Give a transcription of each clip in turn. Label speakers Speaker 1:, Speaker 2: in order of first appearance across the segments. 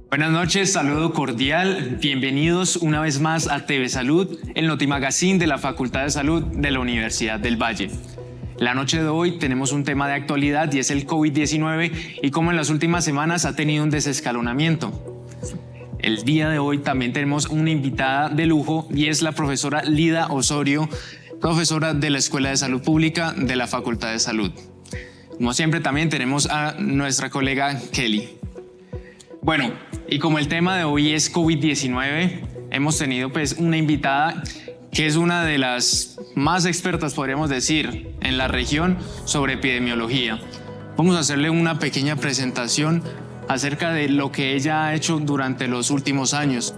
Speaker 1: Buenas noches, saludo cordial, bienvenidos una vez más a TV Salud, el Notimagazine de la Facultad de Salud de la Universidad del Valle. La noche de hoy tenemos un tema de actualidad y es el COVID-19 y cómo en las últimas semanas ha tenido un desescalonamiento. El día de hoy también tenemos una invitada de lujo y es la profesora Lida Osorio, profesora de la Escuela de Salud Pública de la Facultad de Salud. Como siempre también tenemos a nuestra colega Kelly. Bueno, y como el tema de hoy es COVID-19, hemos tenido pues una invitada que es una de las más expertas, podríamos decir, en la región sobre epidemiología. Vamos a hacerle una pequeña presentación acerca de lo que ella ha hecho durante los últimos años.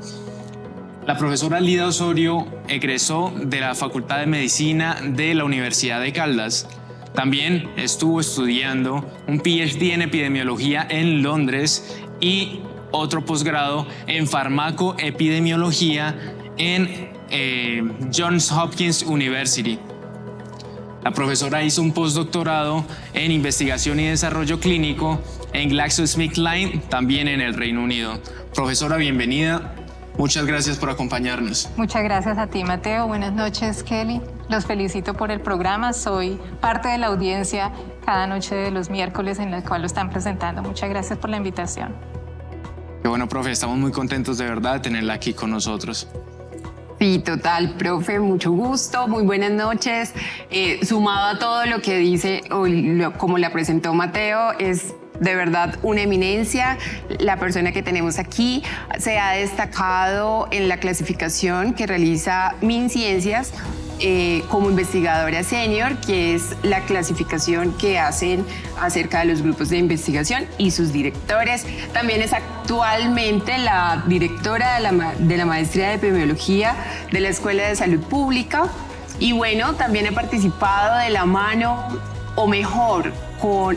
Speaker 1: La profesora Lida Osorio egresó de la Facultad de Medicina de la Universidad de Caldas. También estuvo estudiando un PhD en epidemiología en Londres y otro posgrado en farmacoepidemiología en Johns Hopkins University. La profesora hizo un postdoctorado en investigación y desarrollo clínico en GlaxoSmithKline, también en el Reino Unido. Profesora, bienvenida. Muchas gracias por acompañarnos.
Speaker 2: Muchas gracias a ti, Mateo. Buenas noches, Kelly. Los felicito por el programa. Soy parte de la audiencia cada noche de los miércoles en la cual lo están presentando. Muchas gracias por la invitación.
Speaker 1: Qué bueno, profe. Estamos muy contentos de verdad de tenerla aquí con nosotros.
Speaker 3: Sí, total, profe, mucho gusto, muy buenas noches. Sumado a todo lo que dice, como la presentó Mateo, es de verdad una eminencia. La persona que tenemos aquí se ha destacado en la clasificación que realiza MinCiencias como investigadora senior, que es la clasificación que hacen acerca de los grupos de investigación y sus directores. También es actualmente la directora de la maestría de epidemiología de la Escuela de Salud Pública. Y bueno, también he participado de la mano, o mejor,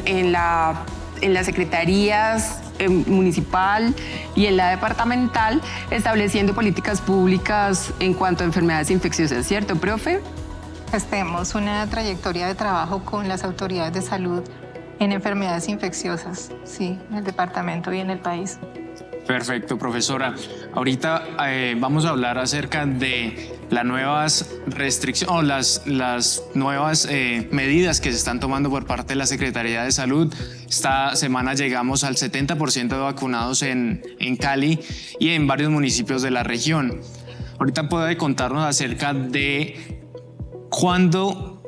Speaker 3: en las secretarías municipal y en la departamental, estableciendo políticas públicas en cuanto a enfermedades infecciosas, ¿cierto, profe?
Speaker 2: Pues tenemos una trayectoria de trabajo con las autoridades de salud en enfermedades infecciosas, sí, en el departamento y en el país.
Speaker 1: Perfecto, profesora. Ahorita vamos a hablar acerca de las nuevas restricciones o las nuevas medidas que se están tomando por parte de la Secretaría de Salud. Esta semana llegamos al 70% de vacunados en Cali y en varios municipios de la región. Ahorita puede contarnos acerca de cuándo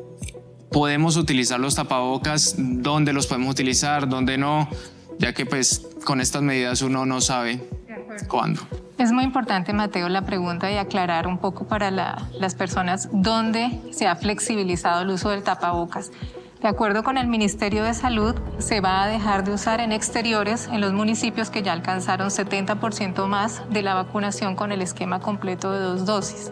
Speaker 1: podemos utilizar los tapabocas, dónde los podemos utilizar, dónde no, ya que pues con estas medidas uno no sabe cuándo.
Speaker 2: Es muy importante, Mateo, la pregunta y aclarar un poco para las personas dónde se ha flexibilizado el uso del tapabocas. De acuerdo con el Ministerio de Salud, se va a dejar de usar en exteriores en los municipios que ya alcanzaron 70% más de la vacunación con el esquema completo de 2 dosis.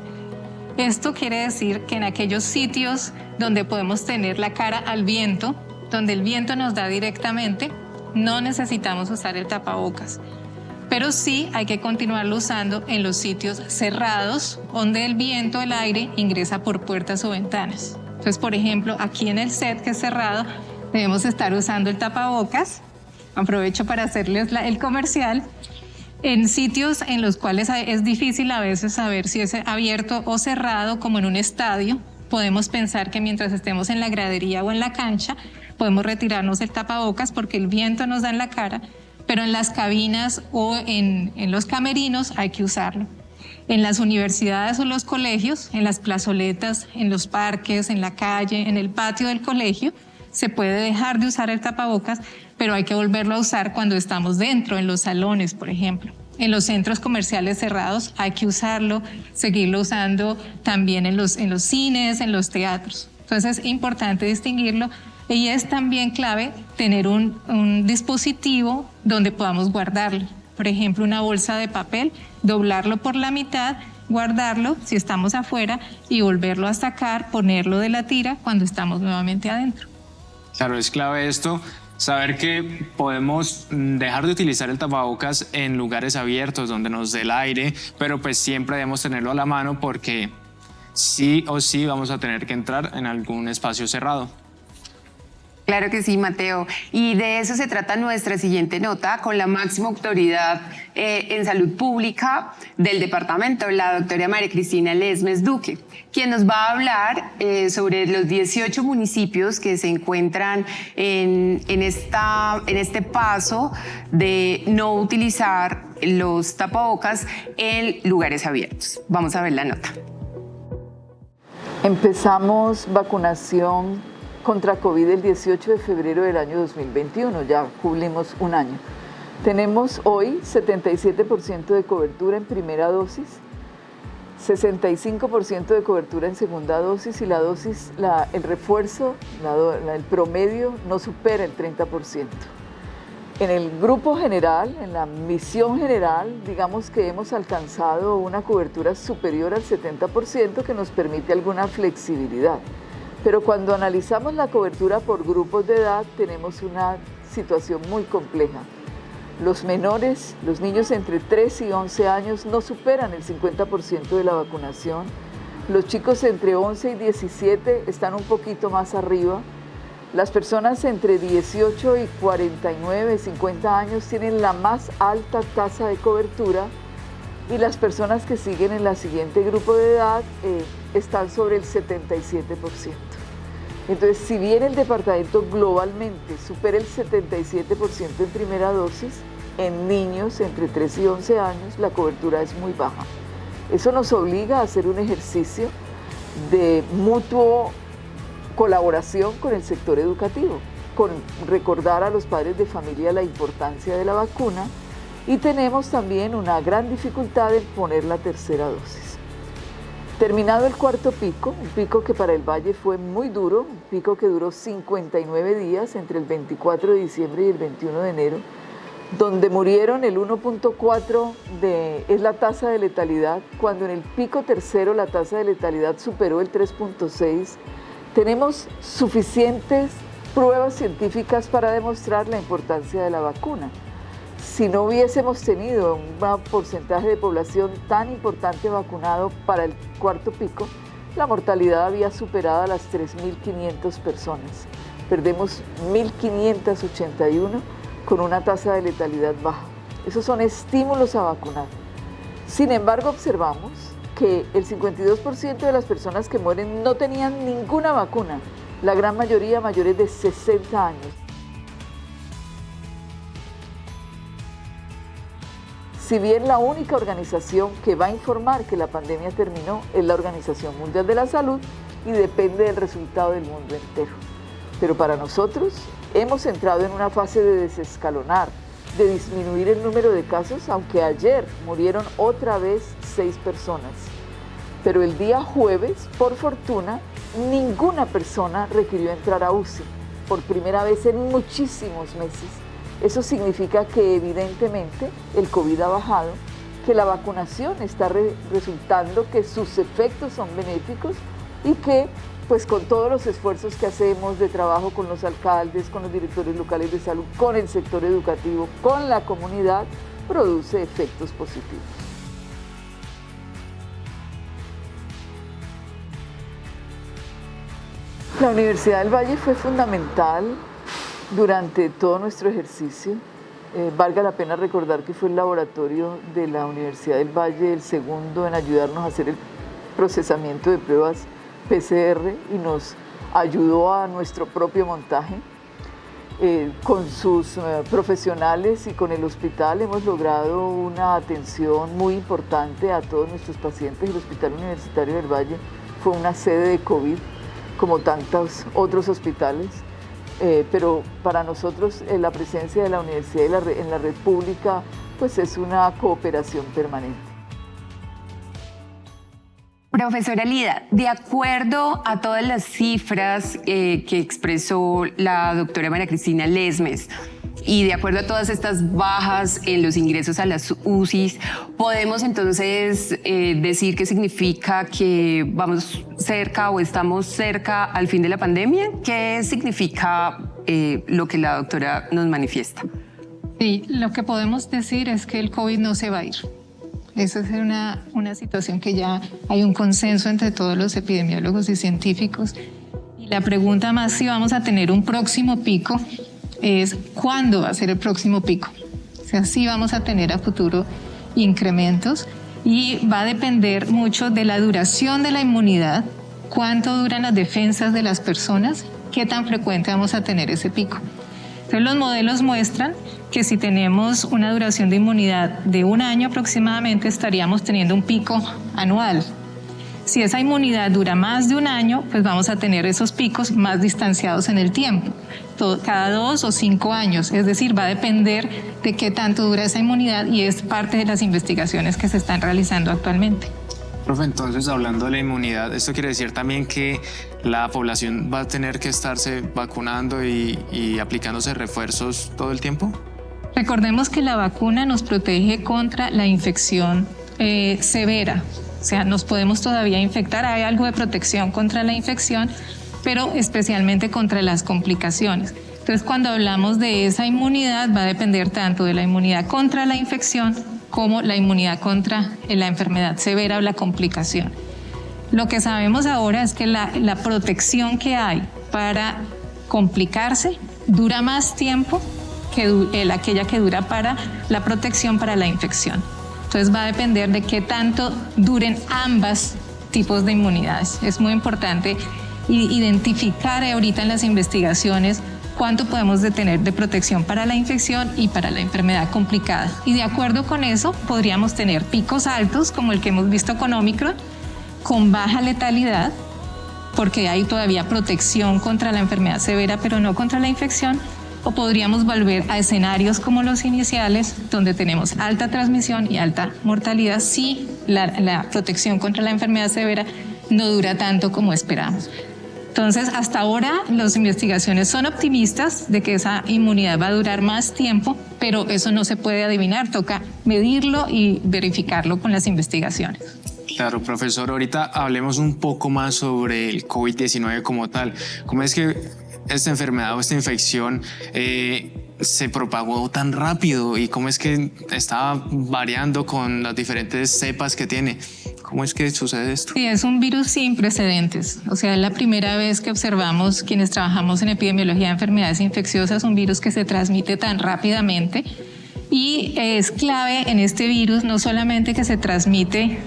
Speaker 2: Esto quiere decir que en aquellos sitios donde podemos tener la cara al viento, donde el viento nos da directamente, no necesitamos usar el tapabocas. Pero sí hay que continuarlo usando en los sitios cerrados, donde el viento, el aire, ingresa por puertas o ventanas. Entonces, por ejemplo, aquí en el set que es cerrado, debemos estar usando el tapabocas. Aprovecho para hacerles el comercial. En sitios en los cuales es difícil a veces saber si es abierto o cerrado, como en un estadio, podemos pensar que mientras estemos en la gradería o en la cancha, podemos retirarnos el tapabocas porque el viento nos da en la cara, pero en las cabinas o en los camerinos hay que usarlo. En las universidades o los colegios, en las plazoletas, en los parques, en la calle, en el patio del colegio, se puede dejar de usar el tapabocas, pero hay que volverlo a usar cuando estamos dentro, en los salones, por ejemplo. En los centros comerciales cerrados hay que usarlo, seguirlo usando también en los cines, en los teatros. Entonces es importante distinguirlo y es también clave tener un dispositivo donde podamos guardarlo. Por ejemplo, una bolsa de papel, doblarlo por la mitad, guardarlo si estamos afuera y volverlo a sacar, ponerlo de la tira cuando estamos nuevamente adentro.
Speaker 1: Claro, es clave esto, saber que podemos dejar de utilizar el tapabocas en lugares abiertos donde nos dé el aire, pero pues siempre debemos tenerlo a la mano porque sí o sí vamos a tener que entrar en algún espacio cerrado.
Speaker 3: Claro que sí, Mateo. Y de eso se trata nuestra siguiente nota con la máxima autoridad en salud pública del departamento, la doctora María Cristina Lesmes Duque, quien nos va a hablar sobre los 18 municipios que se encuentran en este paso de no utilizar los tapabocas en lugares abiertos. Vamos a ver la nota.
Speaker 4: Empezamos vacunación contra COVID el 18 de febrero del año 2021, ya cumplimos un año. Tenemos hoy 77% de cobertura en primera dosis, 65% de cobertura en segunda dosis y la dosis, el refuerzo, el promedio no supera el 30%. En el grupo general, en la misión general, digamos que hemos alcanzado una cobertura superior al 70% que nos permite alguna flexibilidad. Pero cuando analizamos la cobertura por grupos de edad, tenemos una situación muy compleja. Los menores, los niños entre 3 y 11 años no superan el 50% de la vacunación. Los chicos entre 11 y 17 están un poquito más arriba. Las personas entre 18 y 49, 50 años tienen la más alta tasa de cobertura y las personas que siguen en la siguiente grupo de edad están sobre el 77%. Entonces, si bien el departamento globalmente supera el 77% en primera dosis, en niños entre 3 y 11 años la cobertura es muy baja. Eso nos obliga a hacer un ejercicio de mutuo colaboración con el sector educativo, con recordar a los padres de familia la importancia de la vacuna y tenemos también una gran dificultad en poner la tercera dosis. Terminado el cuarto pico, un pico que para el Valle fue muy duro, un pico que duró 59 días entre el 24 de diciembre y el 21 de enero, donde murieron el 1.4 es la tasa de letalidad, cuando en el pico tercero la tasa de letalidad superó el 3.6. Tenemos suficientes pruebas científicas para demostrar la importancia de la vacuna. Si no hubiésemos tenido un porcentaje de población tan importante vacunado para el cuarto pico, la mortalidad había superado a las 3.500 personas. Perdemos 1.581 con una tasa de letalidad baja. Esos son estímulos a vacunar. Sin embargo, observamos que el 52% de las personas que mueren no tenían ninguna vacuna, la gran mayoría mayores de 60 años. Si bien la única organización que va a informar que la pandemia terminó es la Organización Mundial de la Salud y depende del resultado del mundo entero. Pero para nosotros hemos entrado en una fase de desescalonar, de disminuir el número de casos, aunque ayer murieron otra vez 6 personas. Pero el día jueves, por fortuna, ninguna persona requirió entrar a UCI, por primera vez en muchísimos meses. Eso significa que evidentemente el COVID ha bajado, que la vacunación está resultando que sus efectos son benéficos y que pues con todos los esfuerzos que hacemos de trabajo con los alcaldes, con los directores locales de salud, con el sector educativo, con la comunidad, produce efectos positivos. La Universidad del Valle fue fundamental durante todo nuestro ejercicio. Valga la pena recordar que fue el laboratorio de la Universidad del Valle el segundo en ayudarnos a hacer el procesamiento de pruebas PCR y nos ayudó a nuestro propio montaje. Con sus profesionales y con el hospital hemos logrado una atención muy importante a todos nuestros pacientes. El Hospital Universitario del Valle fue una sede de COVID, como tantos otros hospitales, pero para nosotros la presencia de la universidad en la red pública pues es una cooperación permanente.
Speaker 3: Profesora Lida, de acuerdo a todas las cifras que expresó la doctora María Cristina Lesmes y de acuerdo a todas estas bajas en los ingresos a las UCIs, ¿podemos entonces decir qué significa que vamos cerca o estamos cerca al fin de la pandemia? ¿Qué significa lo que la doctora nos manifiesta?
Speaker 2: Sí, lo que podemos decir es que el COVID no se va a ir. Esa es una situación que ya hay un consenso entre todos los epidemiólogos y científicos. Y la pregunta más si vamos a tener un próximo pico es ¿cuándo va a ser el próximo pico? O sea, sí vamos a tener a futuro incrementos y va a depender mucho de la duración de la inmunidad, cuánto duran las defensas de las personas, qué tan frecuente vamos a tener ese pico. Entonces los modelos muestran que si tenemos una duración de inmunidad de 1 año aproximadamente estaríamos teniendo un pico anual. Si esa inmunidad dura más de 1 año, pues vamos a tener esos picos más distanciados en el tiempo, cada 2 o 5 años. Es decir, va a depender de qué tanto dura esa inmunidad y es parte de las investigaciones que se están realizando actualmente.
Speaker 1: Profe, entonces hablando de la inmunidad, ¿esto quiere decir también que la población va a tener que estarse vacunando y aplicándose refuerzos todo el tiempo?
Speaker 2: Recordemos que la vacuna nos protege contra la infección severa. O sea, nos podemos todavía infectar, hay algo de protección contra la infección, pero especialmente contra las complicaciones. Entonces, cuando hablamos de esa inmunidad, va a depender tanto de la inmunidad contra la infección como la inmunidad contra la enfermedad severa o la complicación. Lo que sabemos ahora es que la protección que hay para complicarse dura más tiempo que aquella que dura para la protección para la infección. Entonces va a depender de qué tanto duren ambas tipos de inmunidades. Es muy importante identificar ahorita en las investigaciones cuánto podemos tener de protección para la infección y para la enfermedad complicada. Y de acuerdo con eso podríamos tener picos altos como el que hemos visto con Omicron, con baja letalidad, porque hay todavía protección contra la enfermedad severa pero no contra la infección. O podríamos volver a escenarios como los iniciales, donde tenemos alta transmisión y alta mortalidad si la protección contra la enfermedad severa no dura tanto como esperamos. Entonces, hasta ahora las investigaciones son optimistas de que esa inmunidad va a durar más tiempo, pero eso no se puede adivinar, toca medirlo y verificarlo con las investigaciones.
Speaker 1: Claro, profesor, ahorita hablemos un poco más sobre el COVID-19 como tal. ¿Cómo es que esta enfermedad o esta infección se propagó tan rápido y cómo es que está variando con las diferentes cepas que tiene? ¿Cómo es que sucede esto?
Speaker 2: Sí, es un virus sin precedentes. O sea, es la primera vez que observamos quienes trabajamos en epidemiología de enfermedades infecciosas un virus que se transmite tan rápidamente. Y es clave en este virus no solamente que se transmite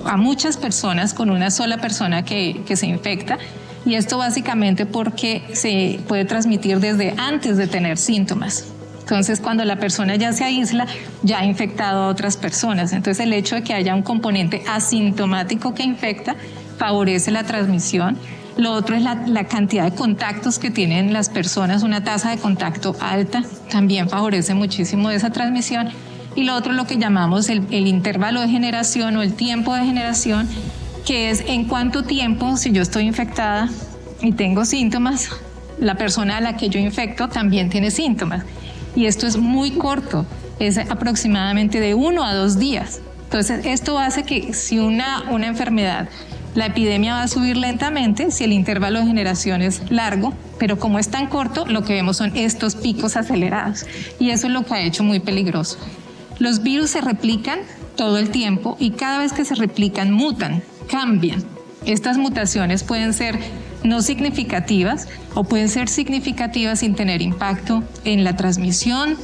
Speaker 2: a muchas personas con una sola persona que se infecta, y esto básicamente porque se puede transmitir desde antes de tener síntomas. Entonces, cuando la persona ya se aísla, ya ha infectado a otras personas. Entonces, el hecho de que haya un componente asintomático que infecta favorece la transmisión. Lo otro es la cantidad de contactos que tienen las personas, una tasa de contacto alta, también favorece muchísimo esa transmisión. Y lo otro, lo que llamamos el intervalo de generación o el tiempo de generación, que es en cuánto tiempo, si yo estoy infectada y tengo síntomas, la persona a la que yo infecto también tiene síntomas. Y esto es muy corto, es aproximadamente de 1 a 2 días. Entonces, esto hace que si una enfermedad, la epidemia va a subir lentamente si el intervalo de generación es largo, pero como es tan corto, lo que vemos son estos picos acelerados. Y eso es lo que ha hecho muy peligroso. Los virus se replican todo el tiempo y cada vez que se replican mutan, cambian. Estas mutaciones pueden ser no significativas o pueden ser significativas sin tener impacto en la transmisión,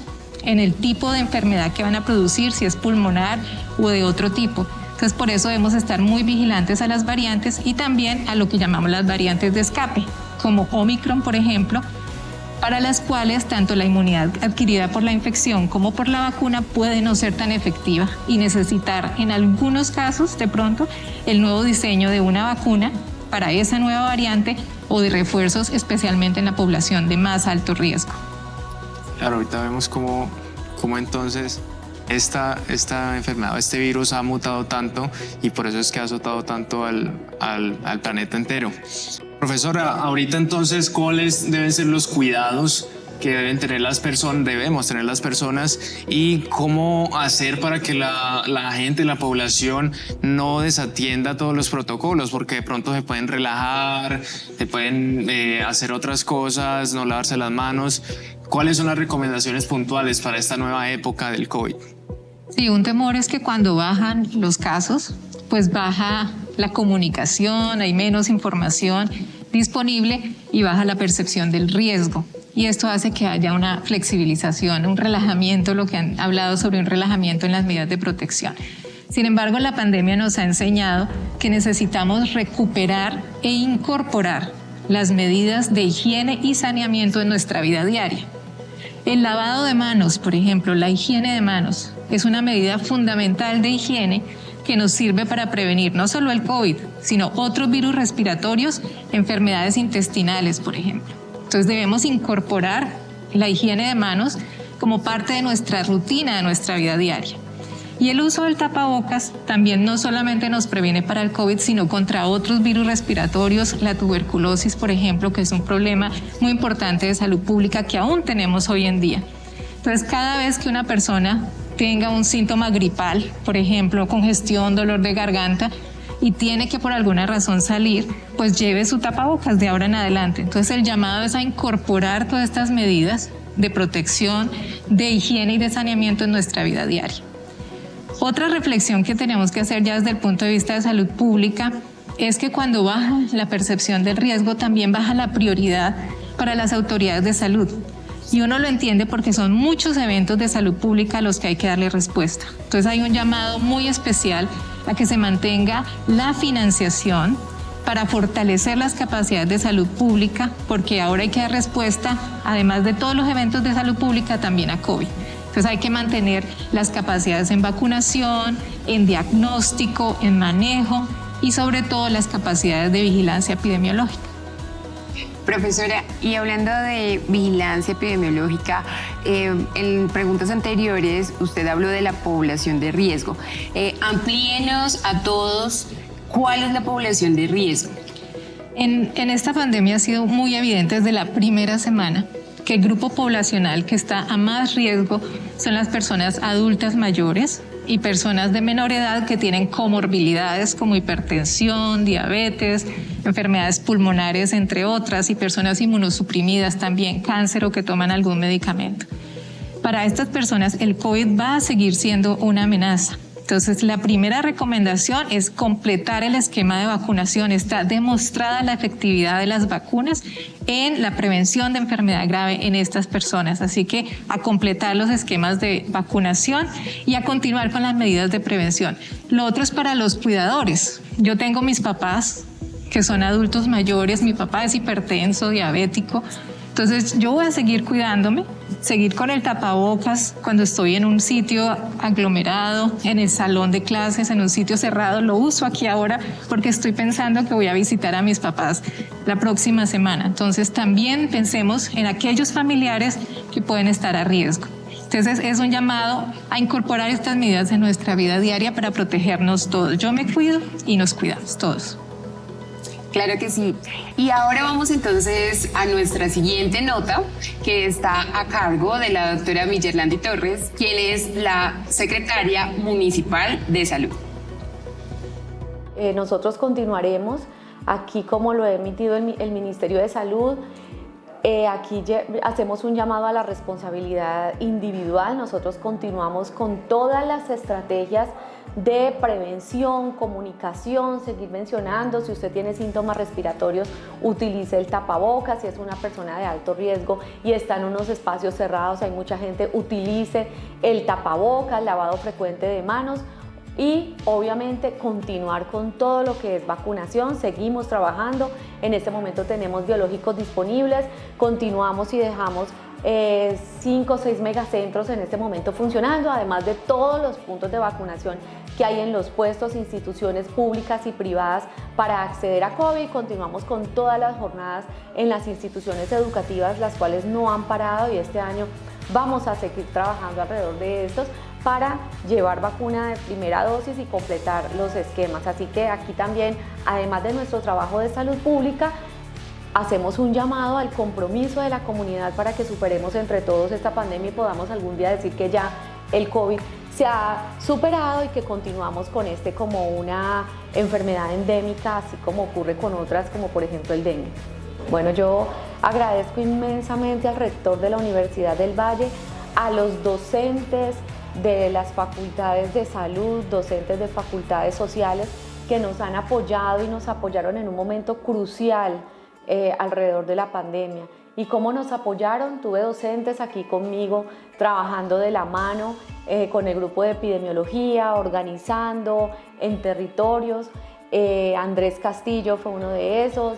Speaker 2: en el tipo de enfermedad que van a producir, si es pulmonar o de otro tipo. Entonces, por eso debemos estar muy vigilantes a las variantes y también a lo que llamamos las variantes de escape, como Omicron, por ejemplo, para las cuales tanto la inmunidad adquirida por la infección como por la vacuna puede no ser tan efectiva y necesitar en algunos casos de pronto el nuevo diseño de una vacuna para esa nueva variante o de refuerzos especialmente en la población de más alto riesgo.
Speaker 1: Claro, ahorita vemos cómo entonces esta enfermedad, este virus ha mutado tanto y por eso es que ha azotado tanto al planeta entero. Profesora, ahorita entonces, ¿cuáles deben ser los cuidados que debemos tener las personas y cómo hacer para que la gente, la población no desatienda todos los protocolos? Porque de pronto se pueden relajar, se pueden hacer otras cosas, no lavarse las manos. ¿Cuáles son las recomendaciones puntuales para esta nueva época del COVID?
Speaker 2: Sí, un temor es que cuando bajan los casos, pues baja la comunicación, hay menos información, disponible y baja la percepción del riesgo. Y esto hace que haya una flexibilización, un relajamiento, lo que han hablado sobre un relajamiento en las medidas de protección. Sin embargo, la pandemia nos ha enseñado que necesitamos recuperar e incorporar las medidas de higiene y saneamiento en nuestra vida diaria. El lavado de manos, por ejemplo, la higiene de manos, es una medida fundamental de higiene que nos sirve para prevenir no solo el COVID, sino otros virus respiratorios, enfermedades intestinales, por ejemplo. Entonces debemos incorporar la higiene de manos como parte de nuestra rutina, de nuestra vida diaria. Y el uso del tapabocas también no solamente nos previene para el COVID, sino contra otros virus respiratorios, la tuberculosis, por ejemplo, que es un problema muy importante de salud pública que aún tenemos hoy en día. Entonces, cada vez que una persona tenga un síntoma gripal, por ejemplo, congestión, dolor de garganta, y tiene que por alguna razón salir, pues lleve su tapabocas de ahora en adelante. Entonces el llamado es a incorporar todas estas medidas de protección, de higiene y de saneamiento en nuestra vida diaria. Otra reflexión que tenemos que hacer ya desde el punto de vista de salud pública es que cuando baja la percepción del riesgo, también baja la prioridad para las autoridades de salud. Y uno lo entiende porque son muchos eventos de salud pública a los que hay que darle respuesta. Entonces hay un llamado muy especial a que se mantenga la financiación para fortalecer las capacidades de salud pública, porque ahora hay que dar respuesta, además de todos los eventos de salud pública, también a COVID. Entonces hay que mantener las capacidades en vacunación, en diagnóstico, en manejo y sobre todo las capacidades de vigilancia epidemiológica.
Speaker 3: Profesora, y hablando de vigilancia epidemiológica, en preguntas anteriores usted habló de la población de riesgo. Amplíenos a todos cuál es la población de riesgo.
Speaker 2: En esta pandemia ha sido muy evidente desde la primera semana que el grupo poblacional que está a más riesgo son las personas adultas mayores y personas de menor edad que tienen comorbilidades como hipertensión, diabetes, enfermedades pulmonares, entre otras, y personas inmunosuprimidas también, cáncer o que toman algún medicamento. Para estas personas el COVID va a seguir siendo una amenaza. Entonces, la primera recomendación es completar el esquema de vacunación. Está demostrada la efectividad de las vacunas en la prevención de enfermedad grave en estas personas. Así que a completar los esquemas de vacunación y a continuar con las medidas de prevención. Lo otro es para los cuidadores. Yo tengo mis papás que son adultos mayores, mi papá es hipertenso, diabético. Entonces yo voy a seguir cuidándome, seguir con el tapabocas cuando estoy en un sitio aglomerado, en el salón de clases, en un sitio cerrado. Lo uso aquí ahora porque estoy pensando que voy a visitar a mis papás la próxima semana. Entonces también pensemos en aquellos familiares que pueden estar a riesgo. Entonces es un llamado a incorporar estas medidas en nuestra vida diaria para protegernos todos. Yo me cuido y nos cuidamos todos.
Speaker 3: Claro que sí. Y ahora vamos entonces a nuestra siguiente nota, que está a cargo de la doctora Millerlandi Torres, quien es la secretaria municipal de salud.
Speaker 5: Nosotros continuaremos aquí como lo ha emitido el Ministerio de Salud. Aquí hacemos un llamado a la responsabilidad individual. Nosotros continuamos con todas las estrategias de prevención, comunicación, seguir mencionando. Si usted tiene síntomas respiratorios, utilice el tapabocas. Si es una persona de alto riesgo y está en unos espacios cerrados, hay mucha gente, utilice el tapabocas, lavado frecuente de manos. Y obviamente continuar con todo lo que es vacunación. Seguimos trabajando, en este momento tenemos biológicos disponibles, continuamos y dejamos 5 o 6 megacentros en este momento funcionando, además de todos los puntos de vacunación que hay en los puestos, instituciones públicas y privadas para acceder a COVID. Continuamos con todas las jornadas en las instituciones educativas, las cuales no han parado, y este año vamos a seguir trabajando alrededor de estos para llevar vacuna de primera dosis y completar los esquemas. Así que aquí también, además de nuestro trabajo de salud pública, hacemos un llamado al compromiso de la comunidad para que superemos entre todos esta pandemia y podamos algún día decir que ya el COVID se ha superado y que continuamos con como una enfermedad endémica, así como ocurre con otras, como por ejemplo el dengue. Bueno, yo agradezco inmensamente al rector de la Universidad del Valle, a los docentes de las facultades de salud, docentes de facultades sociales que nos han apoyado y nos apoyaron en un momento crucial alrededor de la pandemia. ¿Y cómo nos apoyaron? Tuve docentes aquí conmigo trabajando de la mano con el grupo de epidemiología, organizando en territorios. Andrés Castillo fue uno de esos.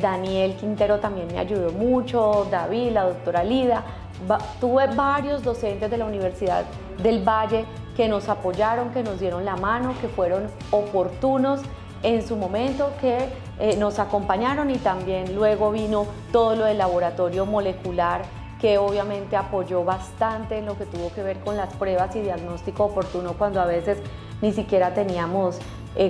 Speaker 5: Daniel Quintero también me ayudó mucho, David, la doctora Lida. Tuve varios docentes de la Universidad del Valle que nos apoyaron, que nos dieron la mano, que fueron oportunos en su momento, que nos acompañaron, y también luego vino todo lo del laboratorio molecular, que obviamente apoyó bastante en lo que tuvo que ver con las pruebas y diagnóstico oportuno cuando a veces ni siquiera teníamos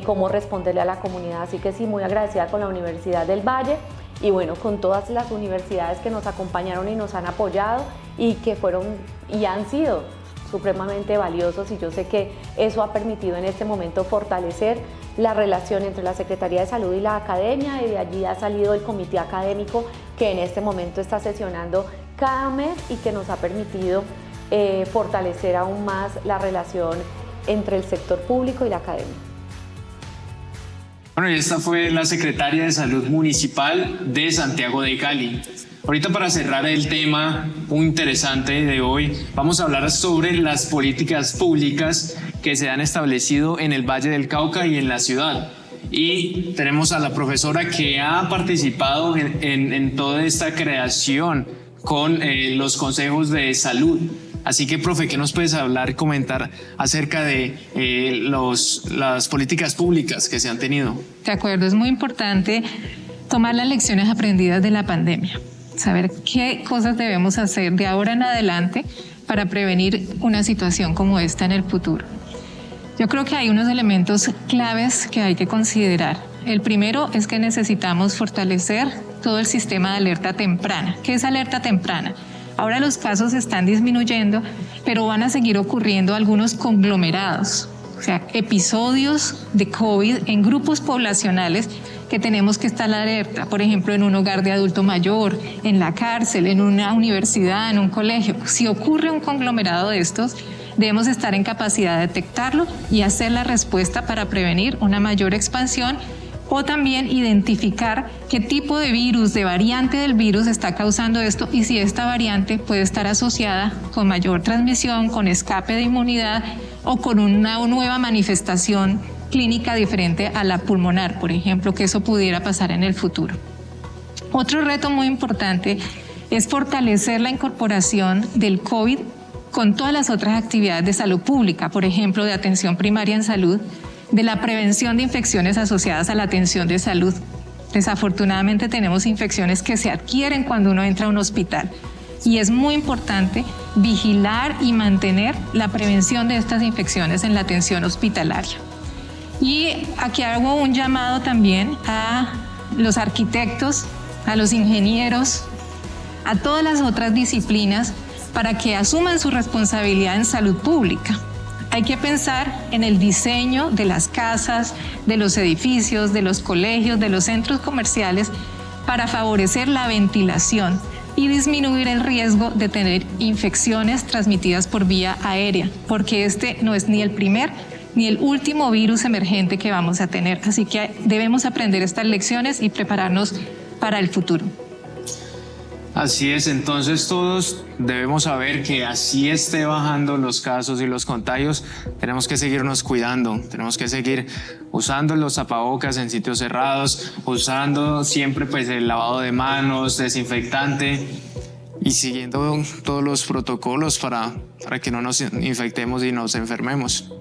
Speaker 5: cómo responderle a la comunidad. Así que sí, muy agradecida con la Universidad del Valle y bueno, con todas las universidades que nos acompañaron y nos han apoyado y que fueron y han sido supremamente valiosos, y yo sé que eso ha permitido en este momento fortalecer la relación entre la Secretaría de Salud y la academia, y de allí ha salido el comité académico que en este momento está sesionando cada mes y que nos ha permitido fortalecer aún más la relación entre el sector público y la academia.
Speaker 1: Bueno, y esta fue la secretaria de Salud Municipal de Santiago de Cali. Ahorita, para cerrar el tema muy interesante de hoy, vamos a hablar sobre las políticas públicas que se han establecido en el Valle del Cauca y en la ciudad. Y tenemos a la profesora que ha participado en toda esta creación con los consejos de salud. Así que, profe, ¿qué nos puedes hablar y comentar acerca de las políticas públicas que se han tenido?
Speaker 2: De acuerdo, es muy importante tomar las lecciones aprendidas de la pandemia, saber qué cosas debemos hacer de ahora en adelante para prevenir una situación como esta en el futuro. Yo creo que hay unos elementos claves que hay que considerar. El primero es que necesitamos fortalecer todo el sistema de alerta temprana. ¿Qué es alerta temprana? Ahora los casos están disminuyendo, pero van a seguir ocurriendo algunos conglomerados, o sea, episodios de COVID en grupos poblacionales que tenemos que estar alerta, por ejemplo, en un hogar de adulto mayor, en la cárcel, en una universidad, en un colegio. Si ocurre un conglomerado de estos, debemos estar en capacidad de detectarlo y hacer la respuesta para prevenir una mayor expansión, o también identificar qué tipo de virus, de variante del virus está causando esto, y si esta variante puede estar asociada con mayor transmisión, con escape de inmunidad o con una nueva manifestación clínica diferente a la pulmonar, por ejemplo, que eso pudiera pasar en el futuro. Otro reto muy importante es fortalecer la incorporación del COVID con todas las otras actividades de salud pública, por ejemplo, de atención primaria en salud, de la prevención de infecciones asociadas a la atención de salud. Desafortunadamente tenemos infecciones que se adquieren cuando uno entra a un hospital, y es muy importante vigilar y mantener la prevención de estas infecciones en la atención hospitalaria. Y aquí hago un llamado también a los arquitectos, a los ingenieros, a todas las otras disciplinas para que asuman su responsabilidad en salud pública. Hay que pensar en el diseño de las casas, de los edificios, de los colegios, de los centros comerciales para favorecer la ventilación y disminuir el riesgo de tener infecciones transmitidas por vía aérea, porque este no es ni el primer ni el último virus emergente que vamos a tener. Así que debemos aprender estas lecciones y prepararnos para el futuro.
Speaker 1: Así es, entonces todos debemos saber que así esté bajando los casos y los contagios, tenemos que seguirnos cuidando, tenemos que seguir usando los tapabocas en sitios cerrados, usando siempre pues el lavado de manos, desinfectante y siguiendo todos los protocolos para que no nos infectemos y nos enfermemos.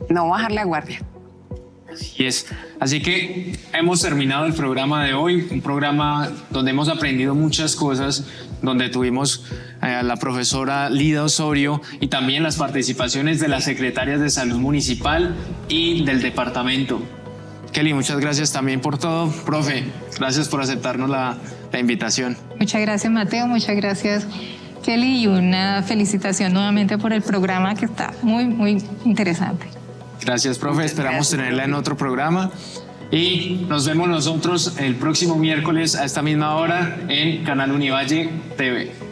Speaker 3: No bajar la guardia.
Speaker 1: Así es. Así que hemos terminado el programa de hoy, un programa donde hemos aprendido muchas cosas, donde tuvimos a la profesora Lida Osorio y también las participaciones de las secretarias de Salud Municipal y del departamento. Kelly, muchas gracias también por todo. Profe, gracias por aceptarnos la invitación.
Speaker 2: Muchas gracias, Mateo. Muchas gracias, Kelly, y una felicitación nuevamente por el programa, que está muy, muy interesante.
Speaker 1: Gracias, profe. Esperamos tenerla en otro programa. Y nos vemos nosotros el próximo miércoles a esta misma hora en Canal Univalle TV.